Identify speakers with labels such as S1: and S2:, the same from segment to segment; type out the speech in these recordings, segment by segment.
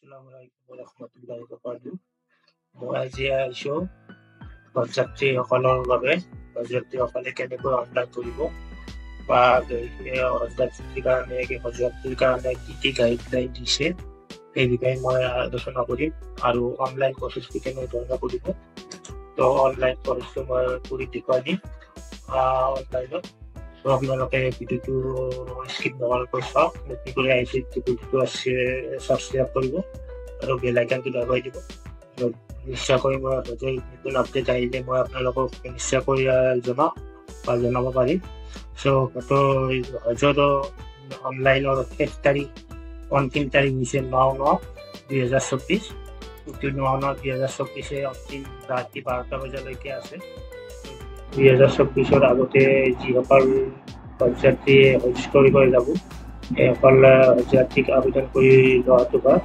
S1: Assalamualaikum warahmatullahi wabarakatuh. মই আজি আহিছোঁ হজযাত্ৰীসকলৰ বাবে হজযাত্ৰীসকলে কেনেকৈ অনলাইন কৰিব বা হজযাত্ৰীৰ কাৰণে কি গাইডলাইন দিছে সেই বিষয়ে মই আলোচনা কৰিম আৰু অনলাইন প্ৰচেছটো কেনেধৰণে কৰিব। তো অনলাইন প্ৰচেছটো মই কৰি দেখুৱাই দিম অনলাইনত। তো আপোনালোকে ভিডিঅ'টো স্কিপ নকৰাকৈ চাওক, নতুন কৰি আহিছে ভিডিঅ'টো ছাবস্ক্ৰাইব কৰিব আৰু বেল আইকনটো দবাই দিব। নিশ্চয়কৈ মই নতুন আপডেট আহিলে মই আপোনালোকক নিশ্চয়কৈ জনাব পাৰিম। হজৰ অনলাইনৰ শেষ তাৰিখ অন্তিম তাৰিখ হৈছে 9/9/2024। 9/9/2024 অন্তিম ৰাতি 12টা বজালৈকে আছে। 2024 আগতে যিসকল হজযাত্ৰীয়ে হজ কৰিব যাব সেইসকল হজযাত্ৰীক আবেদন কৰি লোৱাটো ভাল।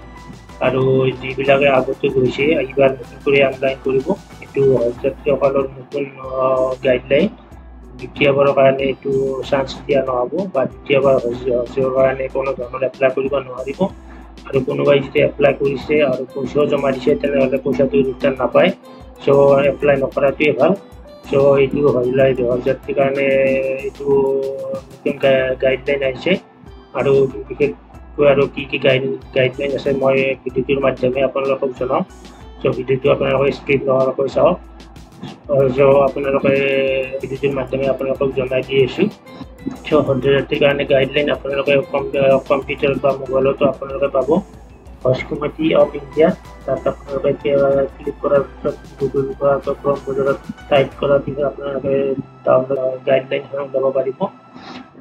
S1: আৰু যিবিলাকে আগতে গৈছে এইবাৰ নতুন কৰি অনলাইন কৰিব। এইটো হজযাত্ৰীসকলৰ নতুন গাইডলাইন। দ্বিতীয়বাৰৰ কাৰণে এইটো চান্স দিয়া নহ'ব বা দ্বিতীয়বাৰ হজৰ কাৰণে কোনো ধৰণৰ এপ্লাই কৰিব নোৱাৰিব। আৰু কোনোবাই যদি এপ্লাই কৰিছে আৰু পইচাও জমা দিছে তেনেহ'লে পইচাটো ৰিটাৰ্ণ নাপায়। এপ্লাই নকৰাটোৱে ভাল। এইটো হজযাত্ৰীৰ কাৰণে এইটো নতুন গাইডলাইন আহিছে। আৰু বিশেষকৈ আৰু কি গাইডলাইন আছে মই ভিডিঅ'টোৰ মাধ্যমে আপোনালোকক জনাম। ভিডিঅ'টো আপোনালোকে স্কিপ নকৰাকৈ চাওক। আপোনালোকে ভিডিঅ'টোৰ মাধ্যমে আপোনালোকক জনাই দি আছোঁ। হজযাত্ৰীৰ কাৰণে গাইডলাইন আপোনালোকে কম্পিউটাৰ বা মোবাইলতো আপোনালোকে পাব। হজ কমিটি অফ ইণ্ডিয়া, তাত আপোনালোকে ক্লিক কৰাৰ পিছত গুগল বা ক্ৰম বজাৰত টাইপ কৰাৰ পিছত আপোনালোকে গাইডলাইনসমূহ ল'ব পাৰিব।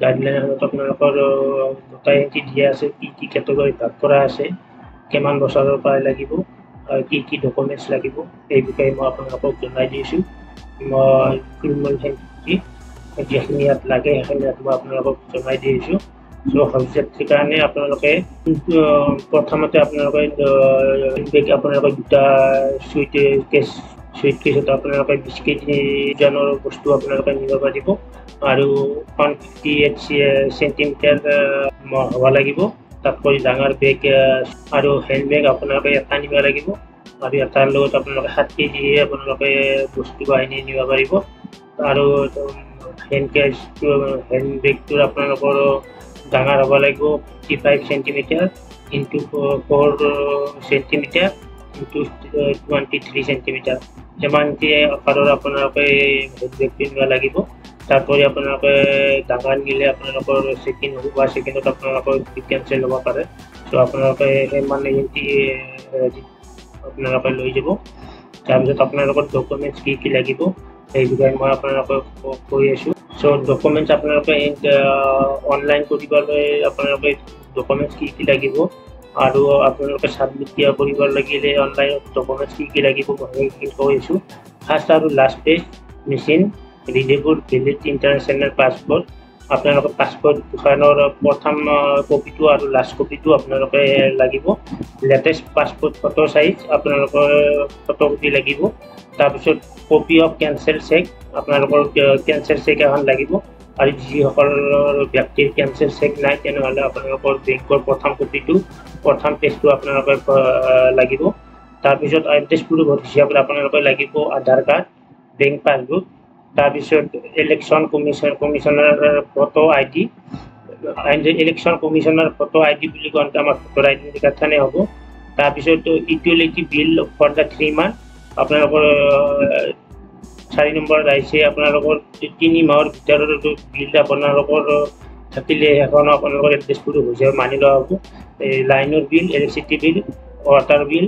S1: গাইডলাইনসমূহত আপোনালোকৰ গোটাই এণ্ট্ৰি দিয়া আছে, কি কেটেগৰী ভাগ কৰা আছে, কিমান বছৰৰ পৰা লাগিব আৰু কি ডকুমেণ্টছ লাগিব এই বিষয়ে মই আপোনালোকক জনাই দিছোঁ। মই যিখিনি ইয়াত লাগে সেইখিনি মই আপোনালোকক জনাই দিছোঁ। হজযাত্ৰীৰ কাৰণে আপোনালোকে প্ৰথমতে আপোনালোকে দুটা চুইটকেছত আপোনালোকে 20 কেজি ওজনৰ বস্তু আপোনালোকে নিব পাৰিব আৰু 158 চেণ্টিমিটাৰ হ'ব লাগিব। তাতকৈ ডাঙৰ বেগ আৰু হেণ্ড বেগ আপোনালোকে এটা নিব লাগিব আৰু এটাৰ লগত আপোনালোকে 7 কেজি আপোনালোকে বস্তু বাহিনী নিব পাৰিব। আৰু হেণ্ড বেগটোৰ আপোনালোকৰ ডাঙৰ হ'ব লাগিব 55 centimetre into 4 centimetre into 23 centimetre. যিমানটি আকাৰৰ আপোনালোকে হেণ্ড বেগটো নিব লাগিব। তাৰোপৰি আপোনালোকে ডাঙৰ নিলে আপোনালোকৰ চেকিং হ'ব বা চেকিঙত আপোনালোকৰ কেঞ্চেল হ'ব পাৰে। আপোনালোকে সিমানটি আপোনালোকে লৈ যাব। তাৰপিছত আপোনালোকৰ ডকুমেণ্টছ কি লাগিব সেই বিষয়ে মই আপোনালোকক কৈ আছোঁ। ডকুমেণ্টছ আপোনালোকে অনলাইন কৰিবলৈ আপোনালোকে ডকুমেণ্টছ কি লাগিব আৰু আপোনালোকে ছাবমিট কৰিব লাগিলে অনলাইনত ডকুমেণ্টছ কি লাগিব মই সেইখিনি কৈ আছোঁ। ফাৰ্ষ্ট আৰু last page machine readable valid international passport. আপোনালোকে পাছপৰ্ট দুখনৰ প্ৰথম কপিটো আৰু লাষ্ট কপিটো আপোনালোকে লাগিব। লেটেষ্ট পাছপৰ্ট ফটো চাইজ আপোনালোকৰ ফটো কপি লাগিব। তাৰপিছত কপি অফ কেঞ্চেল চেক আপোনালোকৰ কেঞ্চেল চেক এখন লাগিব। আৰু যিসকলৰ ব্যক্তিৰ কেঞ্চেল চেক নাই তেনেহ'লে আপোনালোকৰ বেংকৰ প্ৰথম পেজটো আপোনালোকে লাগিব। তাৰপিছত এড্ৰেছ প্ৰুফ হিচাপে আপোনালোকে লাগিব আধাৰ কাৰ্ড, বেংক পাছবুক। তাৰপিছত election commissioner photo ID। Election commissioner photo ID বুলি কওঁতে আমাৰ ভোটাৰ আইডেণ্টি কাৰ্ডখনেই হ'ব। তাৰপিছত utility bill for the 3 month আপোনালোকৰ 4 নম্বৰত আহিছে। আপোনালোকৰ 3 মাহৰ ভিতৰত বিল আপোনালোকৰ থাকিলে সেইখন আপোনালোকৰ এড্ৰেছ প্ৰুফ হিচাপে মানি লোৱা হ'ব। লাইনৰ বিল, ইলেক্ট্ৰিচিটি বিল, ৱাটাৰ বিল,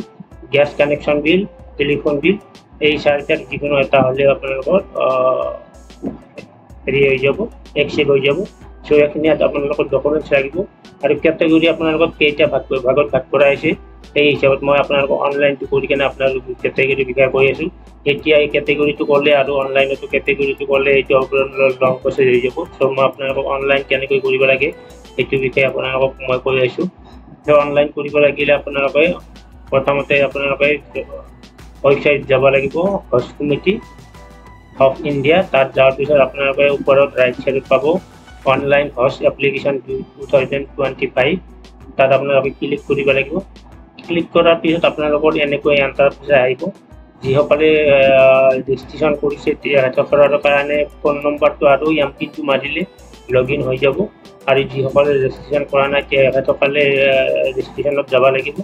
S1: গেছ কানেকশ্যন বিল, টেলিফোন বিল এই 4টাৰ যিকোনো এটা হ'লে আপোনালোকৰ হেৰি হৈ যাব, একচেপ্ট হৈ যাব। এইখিনি আপোনালোকৰ ডকুমেণ্টছ লাগিব। আৰু কেটেগৰী আপোনালোকৰ কেইটা ভাগত ভাগ কৰা হৈছে সেই হিচাপত মই আপোনালোকক অনলাইনটো কৰি কিনে আপোনালোক কেটেগৰীৰ বিষয়ে কৈ আছোঁ। এতিয়া এই কেটেগৰীটো ক'লে আৰু অনলাইনতো কেটেগৰীটো ক'লে এইটো লং প্ৰচেছ হৈ যাব। মই আপোনালোকক অনলাইন কেনেকৈ কৰিব লাগে সেইটো বিষয়ে আপোনালোকক মই কৈ আছোঁ। অনলাইন কৰিব লাগিলে আপোনালোকে প্ৰথমতে আপোনালোকে ৱেবছাইট যাব লাগিব হজ কমিটি অফ ইণ্ডিয়া। তাত যোৱাৰ পিছত আপোনালোকে ওপৰত ৰাইট চাইডত পাব অনলাইন হজ এপ্লিকেশ্যন 2025। তাত আপোনালোকে ক্লিক কৰিব লাগিব। ক্লিক কৰাৰ পিছত আপোনালোকৰ এনেকৈ ইণ্টাৰফেচ আহিব যিসকলে ৰেজিষ্ট্ৰেশ্যন কৰিছে তেখেতৰ কাৰণে ফোন নম্বৰটো আৰু এমপিনটো মাৰিলে লগইন হৈ যাব আৰু যিসকলে ৰেজিষ্ট্ৰেশ্যন কৰা নাই তেখেতসকলে ৰেজিষ্ট্ৰেশ্যনত যাব লাগিব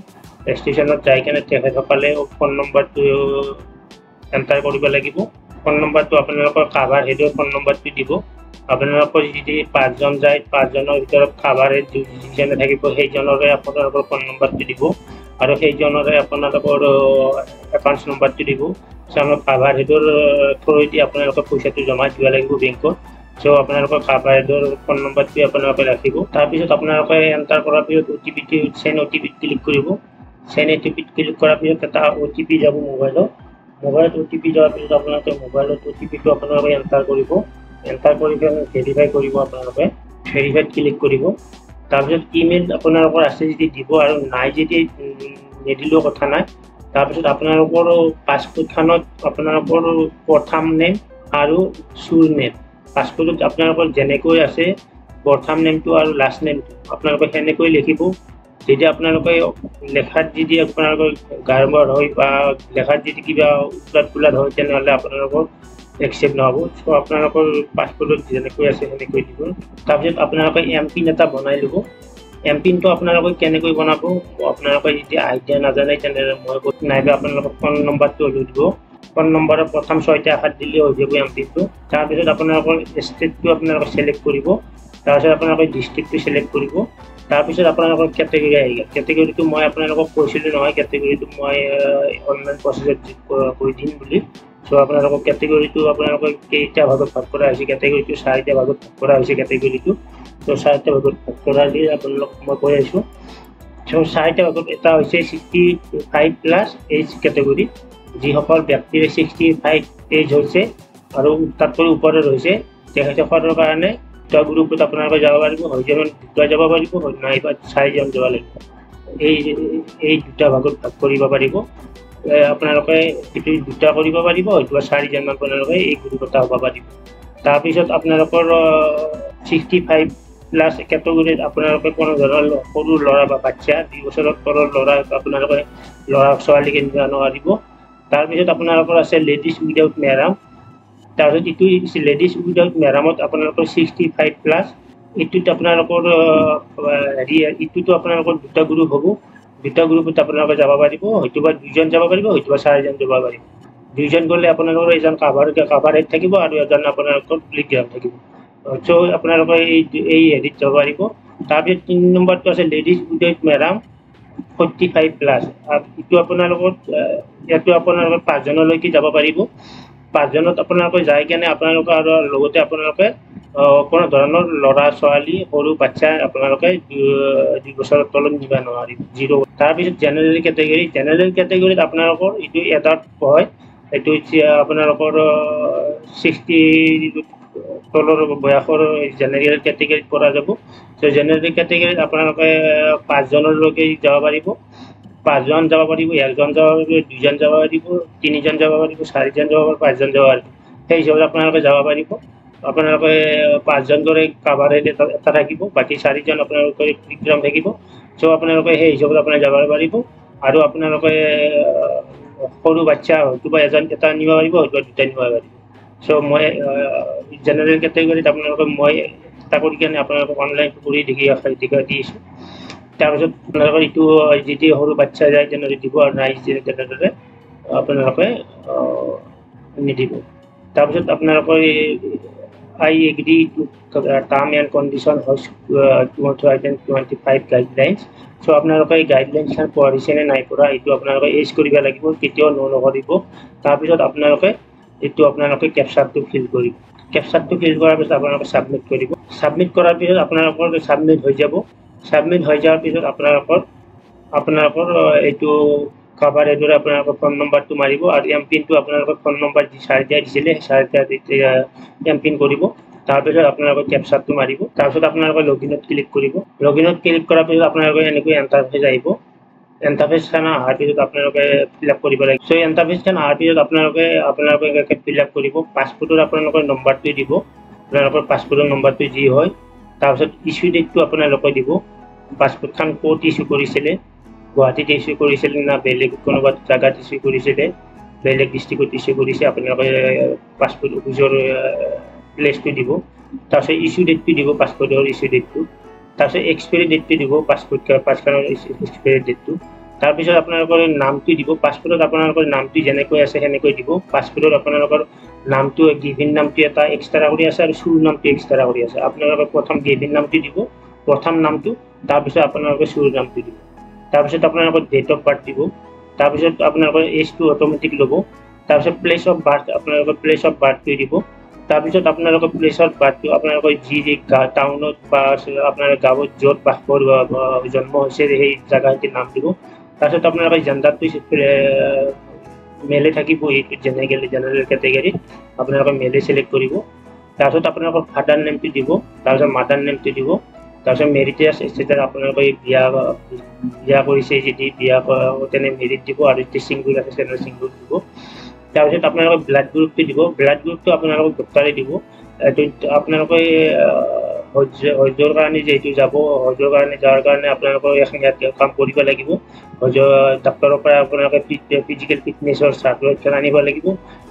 S1: ৰেজিষ্ট্ৰেশ্যনত যাই কেনে তেখেতসকলে ফোন নম্বৰটো এণ্টাৰ কৰিব লাগিব ফোন নম্বৰটো আপোনালোকৰ কাভাৰ হেডৰ ফোন নম্বৰটো দিব আপোনালোকৰ যদি 5 জন যায় 5 জনৰ ভিতৰত কাভাৰ হেড যিজনে থাকিব সেইজনৰে আপোনালোকৰ ফোন নম্বৰটো দিব আৰু সেইজনৰে আপোনালোকৰ একাউণ্ট নম্বৰটো দিব সো কাভাৰ হেডৰ থ্ৰুদি আপোনালোকৰ পইচাটো জমা দিব লাগিব বেংকত সো আপোনালোকৰ কাভাৰ হেডৰ ফোন নম্বৰটো আপোনালোকে ৰাখিব তাৰপিছত আপোনালোকে এণ্টাৰ কৰাৰ পিছত OTP চেণ্ড OTP ক্লিক কৰিব চেণ্ড OTP ক্লিক কৰাৰ পিছত এটা OTP যাব মোবাইলত OTP যোৱাৰ পিছত আপোনালোকে মোবাইলত OTPটো আপোনালোকে এণ্টাৰ কৰিব এণ্টাৰ কৰি ভেৰিফাই কৰিব আপোনালোকে ভেৰিফাইত ক্লিক কৰিব তাৰপিছত ইমেইল আপোনালোকৰ আছে যদি দিব আৰু নাই যদি নিদিলেও কথা নাই তাৰপিছত আপোনালোকৰ পাছপোৰ্টখনত আপোনালোকৰ প্ৰথম নেম আৰু চুৰ নেম পাছপোৰ্টত আপোনালোকৰ যেনেকৈ আছে প্ৰথম নেমটো আৰু লাষ্ট নেমটো আপোনালোকে সেনেকৈ লিখিব যদি আপোনালোকে লেখাত যদি আপোনালোকৰ গাৰমৰ হয় বা লেখাত যদি কিবা উত্তৰপুলাত হয় তেনেহ'লে আপোনালোকৰ একচেপ্ট নহ'ব সো আপোনালোকৰ পাছপোৰ্টত যেনেকৈ আছে সেনেকৈ দিব তাৰপিছত আপোনালোকে এমপিন এটা বনাই ল'ব এমপিনটো আপোনালোকে কেনেকৈ বনাব আপোনালোকে যদি আইডিয়া নাজানে তেনেহ'লে মই নাইবা আপোনালোকৰ ফোন নম্বৰটো লৈ দিব ফোন নম্বৰৰ প্ৰথম 6টা আখৰ দিলে হৈ যাব এমপিনটো তাৰপিছত আপোনালোকৰ ষ্টেটটো আপোনালোকে সিলেক্ট কৰিব তাৰপিছত আপোনালোকে ডিস্ট্ৰিক্টটো সিলেক্ট কৰিব তাৰপিছত আপোনালোকৰ কেটেগৰী আহিব কেটেগৰীটো মই আপোনালোকক কৈছিলোঁ নহয় কেটেগৰীটো মই অনলাইন প্ৰচেছত কৰি দিম বুলি সো আপোনালোকৰ কেটেগৰীটো আপোনালোকৰ কেইটা ভাগত ভাগ কৰা হৈছে কেটেগৰীটো 4টা ভাগত ভাগ কৰা হৈছে কেটেগৰীটো সো 4টা ভাগত ভাগ কৰা দি আপোনালোকক মই কৈ আছোঁ সো 4টা ভাগত এটা হৈছে 65 প্লাছ এজ কেটেগৰী যিসকল ব্যক্তিৰ 65 এজ হৈছে আৰু তাতকৈ ওপৰত হৈছে তেখেতসকলৰ কাৰণে দুটা গ্ৰুপত আপোনালোকে যাব পাৰিব হয়জন দুটা যাব পাৰিব নাইবা 4জন যাব লাগিব এই দুটা ভাগত ভাগ কৰিব পাৰিব আপোনালোকে এটো দুটা কৰিব পাৰিব হয়তো 4জন মান আপোনালোকে এই গ্ৰুপত হ'ব পাৰিব তাৰপিছত আপোনালোকৰ 65 প্লাছ কেটেগৰীত আপোনালোকে কোনো ধৰণৰ সৰু ল'ৰা বা বাচ্চা 2 বছৰৰ তলৰ ল'ৰা আপোনালোকে ল'ৰা ছোৱালীক নিব নোৱাৰিব তাৰপিছত আপোনালোকৰ আছে লেডিজ উইদাউট মেহৰাম তাৰপিছত ইটো লেডিজ উইদাউট মেহৰামত আপোনালোকৰ 65 প্লাছ ইটোত আপোনালোকৰ ইটোতো আপোনালোকৰ দুটা গ্ৰুপ হ'ব দুটা গ্ৰুপত আপোনালোকে যাব পাৰিব হয়তো বা 2জন যাব পাৰিব হয়তো বা 4জন যাব পাৰিব 2জন গ'লে আপোনালোকৰ এজন কাভাৰ হেড থাকিব আৰু এজন আপোনালোকৰ প্লেগ্ৰাউণ্ড থাকিব সো আপোনালোকে এই হেৰিত যাব পাৰিব তাৰপিছত 3 নম্বৰটো আছে লেডিজ উইদাউট মেহৰাম 45 প্লাছ ইটো আপোনালোকৰ ইয়াতো আপোনালোকে 5 জনলৈকে যাব পাৰিব 5 জনত আপোনালোকে যাই কেনে আপোনালোকে আৰু লগতে আপোনালোকে কোনো ধৰণৰ ল'ৰা ছোৱালী সৰু বাচ্চা আপোনালোকে 2 বছৰৰ তলত নিব নোৱাৰিব 0 তাৰপিছত জেনেৰেল কেটেগৰীত আপোনালোকৰ ইটো এডাল্ট হয় এইটো আপোনালোকৰ 60 তলৰ বয়সৰ জেনেৰেল কেটেগৰীত পৰা যাব সো জেনেৰেল কেটেগৰীত আপোনালোকে 5 জনলৈকে যাব পাৰিব 5 জন যাব পাৰিব 1 জন যাব পাৰিব 2 জন যাব পাৰিব 3 জন যাব পাৰিব 4 জন যাব পাৰিব 5 জন যাব পাৰিব সেই হিচাপত আপোনালোকে যাব পাৰিব আপোনালোকে 5 জন কৰি কাভাৰ হেড এটা থাকিব বাকি 4 জন আপোনালোকৰ প্লেগ্ৰাউণ্ড থাকিব সো আপোনালোকে সেই হিচাপত আপুনি যাব পাৰিব আৰু আপোনালোকে সৰু বাচ্চা হয়তো বা এজন এটা নিব পাৰিব হয়তো দুটা নিব পাৰিব সো মই জেনেৰেল কেটেগৰীত আপোনালোকে মই এটা কৰি কেনে আপোনালোকক অনলাইন কৰি দেখাই দিছোঁ তাৰপিছত আপোনালোকৰ ইটো যদি সৰু বাচ্চা যায় তেনেহ'লে দিব আৰু নাই তেনেদৰে আপোনালোকে নিদিব তাৰপিছত আপোনালোকৰ I agree to term and condition of 2025 guidelines so আপোনালোকে গাইডলাইনছখন পঢ়িছে নে নাই পঢ়া এইটো আপোনালোকে এজ কৰিব লাগিব কেতিয়াও নকৰিব তাৰপিছত আপোনালোকে এইটো আপোনালোকে কেপচাৰটো ফিল কৰিব কেপচাৰটো ফিল কৰাৰ পিছত আপোনালোকে সাবমিট কৰিব সাবমিট কৰাৰ পিছত আপোনালোকৰ সাবমিট হৈ যাব সাবমিট হৈ যোৱাৰ পিছত আপোনালোকৰ এইটো কাভাৰ হেডৰ আপোনালোকৰ ফোন নম্বৰটো মাৰিব আৰু এমপিনটো আপোনালোকৰ ফোন নম্বৰ যি 4টা দিছিলে 4টা এমপিন কৰিব তাৰপিছত আপোনালোকে কেপচাৰটো মাৰিব তাৰপিছত আপোনালোকে লগইনত ক্লিক কৰিব লগইনত ক্লিক কৰাৰ পিছত আপোনালোকে এনেকৈ ইণ্টাৰফেচ আহিব ইণ্টাৰফেচখন অহাৰ পিছত আপোনালোকে ফিল আপ কৰিব লাগিব সো ইণ্টাৰফেচখন অহাৰ পিছত আপোনালোকে ফিল আপ কৰিব পাছপোৰ্টৰ আপোনালোকৰ নম্বৰটো দিব আপোনালোকৰ পাছপোৰ্টৰ নম্বৰটো যি হয় তাৰপিছত ইছ্যু ডেটটো আপোনালোকে দিব পাছপোৰ্টখন ক'ত ইছ্যু কৰিছিলে গুৱাহাটীত ইস্যু কৰিছিল না বেলেগ কোনোবা জাগাত ইস্যু কৰিছিল, বেলেগ ডিষ্ট্ৰিক্টত ইস্যু কৰিছে, আপোনালোকে পাছপোৰ্ট অফিচৰ প্লেচটো দিব, তাৰপিছত ইস্যু ডেটটো দিব, পাছপোৰ্টৰ ইস্যু ডেটটো, তাৰপিছত এক্সপায়াৰী ডেটটো দিব, পাছখনৰ এক্সপায়াৰী ডেটটো, তাৰপিছত আপোনালোকৰ নামটো দিব, পাছপোৰ্টত আপোনালোকৰ নামটো যেনেকৈ আছে সেনেকৈ দিব, পাছপোৰ্টত আপোনালোকৰ নামটো গিভিন নামটো এটা এক্সট্ৰা কৰি আছে আৰু চুৰ নামটো এক্সট্ৰা কৰি আছে। আপোনালোকে প্ৰথম গিভিন নামটো দিব, প্ৰথম নামটো, তাৰপিছত আপোনালোকে চুৰ নামটো দিব, তাৰপিছত আপোনালোকৰ ডেট অফ বাৰ্থ দিব, তাৰপিছত আপোনালোকৰ এজটো অট'মেটিক ল'ব, তাৰপিছত প্লেচ অফ বাৰ্থ আপোনালোকৰ প্লেচ অফ বাৰ্থটো দিব, তাৰপিছত আপোনালোকৰ প্লেচ অফ বাৰ্থটো আপোনালোকৰ যি টাউনত বা আপোনাৰ গাঁৱত য'ত বাস জন্ম হৈছে সেই জাগাটোৰ নাম দিব, তাৰপিছত আপোনালোকে জেণ্ডাৰটো মেলে থাকিব, এইটো জেনেৰেল কেটেগৰী আপোনালোকে মেলে চিলেক্ট কৰিব, তাৰপিছত আপোনালোকৰ ফাদাৰ নেমটো দিব, তাৰপিছত মাদাৰ নেমটো দিব, তাৰপিছত মেৰিটেজ ষ্টেটাছ আপোনালোকে বিয়া কৰিছে যদি বিয়া তেনে মেৰিট দিব, আৰু যদি চিংগুল আছে তেনে চিংগুল দিব, তাৰপিছত আপোনালোকে ব্লাড গ্ৰুপটো দিব, ব্লাড গ্ৰুপটো আপোনালোকক ডক্টৰে দিব, এইটো আপোনালোকে হজৰ কাৰণে যিহেতু যাব, হজৰ কাৰণে যোৱাৰ কাৰণে আপোনালোকৰ এখন ইয়াত কাম কৰিব লাগিব, ডক্টৰৰ পৰা আপোনালোকে ফিজিকেল ফিটনেছৰ চাৰ্টিফিকেট আনিব লাগিব,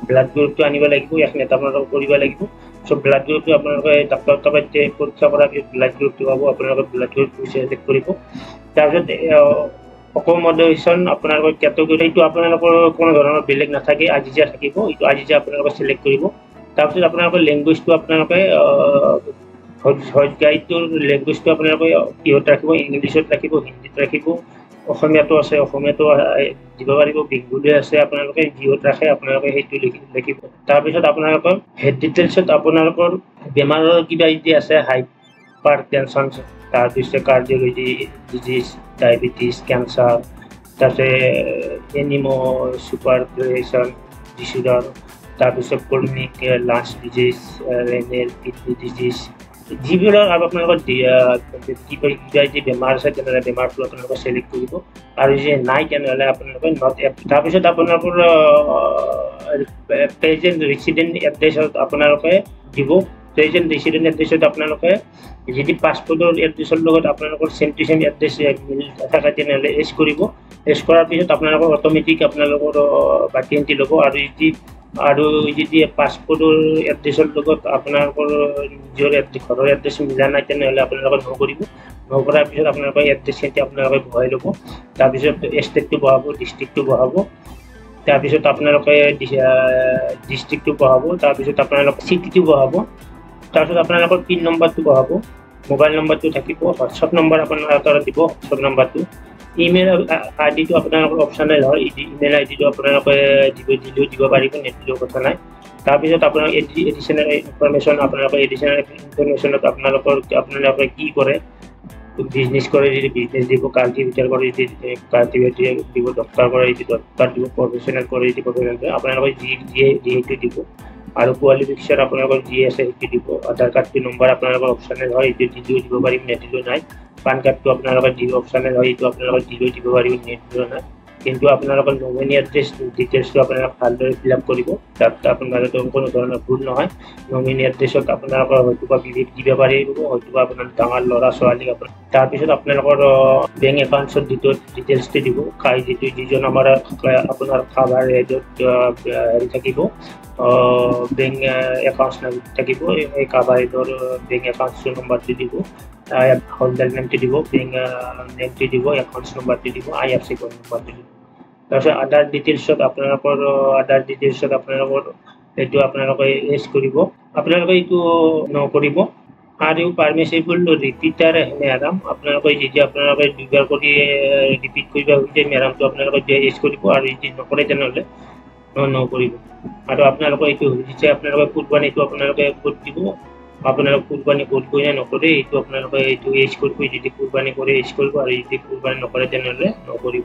S1: ব্লাড গ্ৰুপটো আনিব লাগিব, এখন এটা আপোনালোকে কৰিব লাগিব। চ' ব্লাড গ্ৰুপটো আপোনালোকে ডক্টৰৰ পৰা পৰীক্ষা কৰাৰ পিছত ব্লাড গ্ৰুপটো পাব, আপোনালোকে ব্লাড গ্ৰুপটো চিলেক্ট কৰিব, তাৰপিছত অকমডেশ্যন আপোনালোকৰ কেটেগৰী, এইটো আপোনালোকৰ কোনো ধৰণৰ বেলেগ নাথাকে, আজিজা থাকিব, এইটো আজিজা আপোনালোকে চিলেক্ট কৰিব, তাৰপিছত আপোনালোকৰ লেংগুৱেজটো আপোনালোকে হজ গাইডটোৰ লেংগুৱেজটো আপোনালোকে কিহত ৰাখিব, ইংলিছত ৰাখিব, হিন্দীত ৰাখিব, অসমীয়াটো আছে অসমীয়াটো দিব পাৰিব, বেংগলী আছে, আপোনালোকে যিহত ৰাখে আপোনালোকে সেইটো লিখিব। তাৰপিছত আপোনালোকৰ হেড ডিটেইলছত আপোনালোকৰ বেমাৰৰ কিবা যদি আছে, হাইপাৰ টেনশ্যন, তাৰপিছত কাৰ্ডিঅ'লজি ডিজিজ, ডায়েবেটিছ, কেঞ্চাৰ, তাৰপিছত এনিমো ছুপাৰ প্ৰেছাৰ ডিছঅৰ্ডাৰ, তাৰপিছত chronic lunch disease, renal kidney disease, যিবিলাক আৰু আপোনালোকৰ কিবা যদি বেমাৰ আছে তেনেহ'লে বেমাৰটো আপোনালোকে চিলেক্ট কৰিব, আৰু যদি নাই তেনেহ'লে আপোনালোকে নট এড। তাৰপিছত আপোনালোকৰ প্ৰেজেণ্ট ৰেচিডেণ্ট এড্ৰেছত আপোনালোকে দিব, প্ৰেজেণ্ট ৰেচিডেণ্ট এড্ৰেছত আপোনালোকে যদি পাছপোৰ্টৰ এড্ৰেছৰ লগত আপোনালোকৰ চেম টু চেম এড্ৰেছ মিল থাকে তেনেহ'লে এজ কৰিব, এজ কৰাৰ পিছত আপোনালোকৰ অট'মেটিক আপোনালোকৰ বাতি এণ্ট্ৰি ল'ব, আৰু যদি পাছপোৰ্টৰ এড্ৰেছৰ লগত আপোনালোকৰ নিজৰ ঘৰৰ এড্ৰেছ মিলা নাই তেনেহ'লে আপোনালোকে ন' কৰিব, ন' কৰাৰ পিছত আপোনালোকৰ এড্ৰেছখিনি আপোনালোকে বহাই ল'ব, তাৰপিছত ষ্টেটটো বহাব, ডিষ্ট্ৰিক্টটো বহাব, তাৰপিছত আপোনালোকে ডিষ্ট্ৰিক্টটো বহাব, তাৰপিছত আপোনালোকে চিটিটো বহাব, তাৰপিছত আপোনালোকৰ পিন নম্বৰটো বহাব, মোবাইল নম্বৰটো থাকিব, হোৱাটছআপ নম্বৰ আপোনালোকৰ দিব, হোৱাটছআপ নম্বৰটো, ইমেইল আই ডিটো আপোনালোকৰ অপশ্যনেল হয়, ইমেইল আই ডিটো আপোনালোকে দিলেও দিব পাৰিব, নিদিলেও কথা নাই। তাৰপিছত আপোনালোক এডিশ্যনেল ইনফৰমেশ্যন, ইনফৰমেশ্যনত আপোনালোকে কি কৰে, বিজনেছ কৰে যদি বিজনেছ দিব, কাল্টিভেটাৰ কৰে যদি কাল্টিভেটাৰ দিব, ডক্টৰ কৰে যদি ডক্টৰ দিব, প্ৰফেশ্যনেল কৰে যদি প্ৰফেশ্যনেল দিব, আপোনালোকে যিহেতু দিব, আৰু কোৱালিফিকেশ্যন আপোনালোকৰ যি আছে সেইটো দিব, আধাৰ কাৰ্ডটো নম্বৰ আপোনালোকৰ অপশ্যনেল হয়, এইটো দিলেও দিব পাৰিম, নিদিলেও নাই, পান কাৰ্ডটো আপোনালোকে দিব অপশ্যনেল হয়, এইটো আপোনালোকে দিলেও দিব পাৰিব, নিদিলেও নাই, কিন্তু আপোনালোকৰ নমিনি এড্ৰেছ ডিটেইলছটো আপোনালোকে ভালদৰে ফিল আপ কৰিব, তাত আপোনালোকৰ কোনো ধৰণৰ ভুল নহয়। নমিনি এড্ৰেছত আপোনালোকৰ হয়তোবা বিলিভ দিব পাৰিব, হয়তোবা আপোনাৰ ডাঙৰ ল'ৰা ছোৱালীক তাৰপিছত আপোনালোকৰ বেংক একাউণ্টছৰ ডিটেইলছটো দিব, যিজন আমাৰ আপোনাৰ খাবাৰ হেডত হেৰি থাকিব, বেংক একাউণ্টছ থাকিব, এই কাভাৰ হেডৰ বেংক একাউণ্টছৰ নম্বৰটো দিব, হোল্ডাৰ নেমটো দিব, বেংক নেমটো দিব, একাউণ্টছ নম্বৰটো দিব, IFSC কোড নম্বৰটো দিব, তাৰপিছত আধাৰ ডিটেইলছত আপোনালোকৰ এইটো আপোনালোকে এজ কৰিব, আপোনালোকে এইটো নকৰিব, আৰু পাৰ্মিচিবল ৰিপিটাৰ মেৰাম আপোনালোকে যদি আপোনালোকে দুবাৰ কৰি ৰিপিট কৰিব খুজিছে মেৰামটো আপোনালোকে এজ কৰিব, আৰু যদি নকৰে তেনেহ'লে নকৰিব। আৰু আপোনালোকে এইটো যেতিয়া আপোনালোকে কুৰবানীটো আপোনালোকে ক'ত দিব, আপোনালোকে কুৰবানী ক'ত গৈ নকৰে এইটো আপোনালোকে এইটো এজ কৰিব, যদি কুৰবানী কৰে এজ কৰিব, আৰু যদি কুৰবানী নকৰে তেনেহ'লে নকৰিব।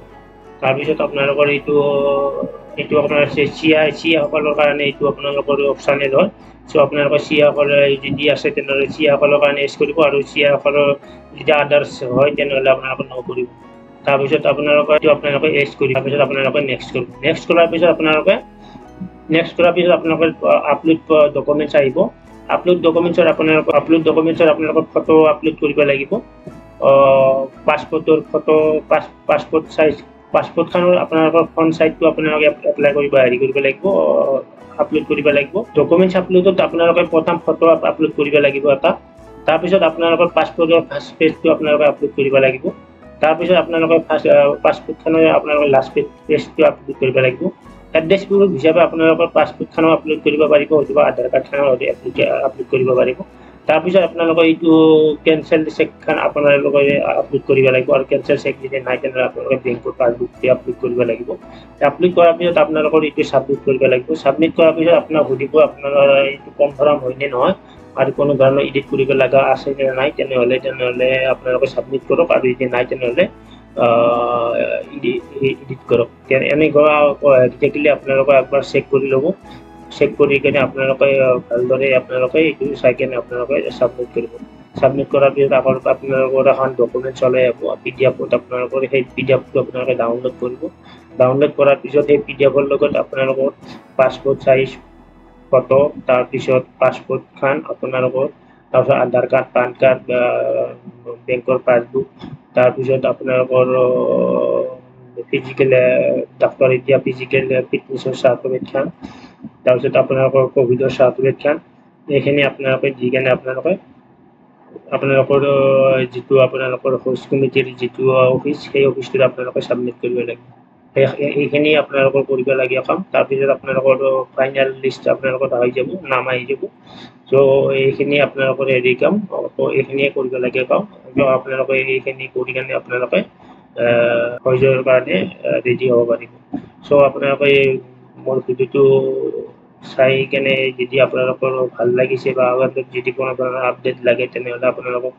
S1: তাৰপিছত আপোনালোকৰ এইটো আপোনাৰ চিয়াসকলৰ কাৰণে এইটো আপোনালোকৰ অপশ্যনেল হয়, চ' আপোনালোকৰ চিয়াসকলে যদি আছে তেনেহ'লে চিয়াসকলৰ কাৰণে এজ কৰিব, আৰু চিয়াসকলৰ যদি আদাৰ্ছ হয় তেনেহ'লে আপোনালোকে নকৰিব। তাৰপিছত আপোনালোকে এজ কৰিব, তাৰপিছত আপোনালোকে নেক্সট কৰিব, নেক্সট কৰাৰ পিছত আপোনালোকে আপলোড ডকুমেণ্টছ আহিব, আপলোড ডকুমেণ্টছৰ আপোনালোকৰ ফটো আপলোড কৰিব লাগিব, পাছপোৰ্টৰ ফটো পাছপোৰ্ট সাইজ পাছপোৰ্টখনৰ আপোনালোকৰ ফ্ৰণ্ট সাইডটো আপোনালোকে এপ্লাই কৰিব লাগিব আপলোড কৰিব লাগিব ডকুমেন্টছ আপলোডত আপোনালোকে প্ৰথম ফটো আপলোড কৰিব লাগিব এটা তাৰপিছত আপোনালোকৰ পাছপোৰ্টৰ ফাৰ্ষ্ট পেজটো আপোনালোকে আপলোড কৰিব লাগিব তাৰপিছত আপোনালোকৰ পাছপোৰ্টখনৰ আপোনালোকৰ লাষ্ট পেজটো আপলোড কৰিব লাগিব এড্ৰেছ প্ৰুফ হিচাপে আপোনালোকৰ পাছপোৰ্টখনো আপলোড কৰিব পাৰিব অথবা আধাৰ কাৰ্ডখনো আপলোড কৰিব পাৰিব তাৰপিছত আপোনালোকৰ এইটো কেনসেল চেকখন আপোনালোকে আপলোড কৰিব লাগিব আৰু কেনসেল চেক যদি নাই তেনে আপোনালোকে বেংকৰ পাছবুকটো আপলোড কৰিব লাগিব আপলোড কৰাৰ পিছত আপোনালোকৰ এইটো সাবমিট কৰিব লাগিব সাবমিট কৰাৰ পিছত আপোনাক সুধিব আপোনাৰ এইটো কনফাৰ্ম হয়নে নহয় আৰু কোনো ধৰণৰ এডিট কৰিব লগা আছে নে নাই তেনেহ'লে আপোনালোকে সাবমিট কৰক আৰু যদি নাই তেনেহ'লে এডিট কৰক এনেকুৱা থাকিলে আপোনালোকে একবাৰ চেক কৰি ল'ব চেক কৰি কিনে আপোনালোকে ভালদৰে আপোনালোকে এইটো চাই কিনে আপোনালোকে সাবমিট কৰিব সাবমিট কৰাৰ পিছত আপোনালোকৰ এখন ডকুমেণ্টছ ওলাই আহিব পিডিএফত আপোনালোকৰ সেই পিডিএফটো আপোনালোকে ডাউনলোড কৰিব ডাউনলোড কৰাৰ পিছত সেই পিডিএফৰ লগত আপোনালোকৰ পাছপোৰ্ট সাইজ ফটো তাৰপিছত পাছপোৰ্টখন আপোনালোকৰ তাৰপিছত আধাৰ কাৰ্ড পান কাৰ্ড বেংকৰ পাছবুক তাৰপিছত আপোনালোকৰ ফিজিকেল ডক্টৰ এতিয়া ফিজিকেল ফিটনেছৰ চাৰ্টিফিকেটখন তাৰপিছত আপোনালোকৰ কোভিডৰ চাৰ্টিফিকেটখন এইখিনি আপোনালোকে দি কেনে আপোনালোকৰ যিটো আপোনালোকৰ হোষ্ট কমিটিৰ যিটো অফিচ সেই অফিচটোত আপোনালোকে সাবমিট কৰিব লাগিব এইখিনি আপোনালোকৰ কৰিব লাগে কাম তাৰপিছত আপোনালোকৰ ফাইনেল লিষ্ট আপোনালোকৰ হৈ যাব নাম আহি যাব চ' এইখিনি আপোনালোকৰ হেৰি কাম এইখিনিয়ে কৰিব লাগে কাম আপোনালোকে এইখিনি কৰি কেনে আপোনালোকে হৈ যোৱাৰ কাৰণে ৰেডি হ'ব পাৰিব চ' আপোনালোকে মোৰ ভিডিঅ'টো চাই কেনে যদি আপোনালোকৰ ভাল লাগিছে বা আগত যদি কোনো ধৰণৰ আপডেট লাগে তেনেহ'লে আপোনালোকক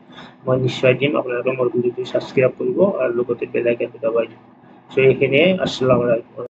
S1: মই নিশ্চয় দিম আপোনালোকে মোৰ ভিডিঅ'টো ছাবস্ক্ৰাইব কৰিব আৰু লগতে বেল আইকনটো দবাই দিব চ' এইখিনিয়ে আসসালামু আলাইকুম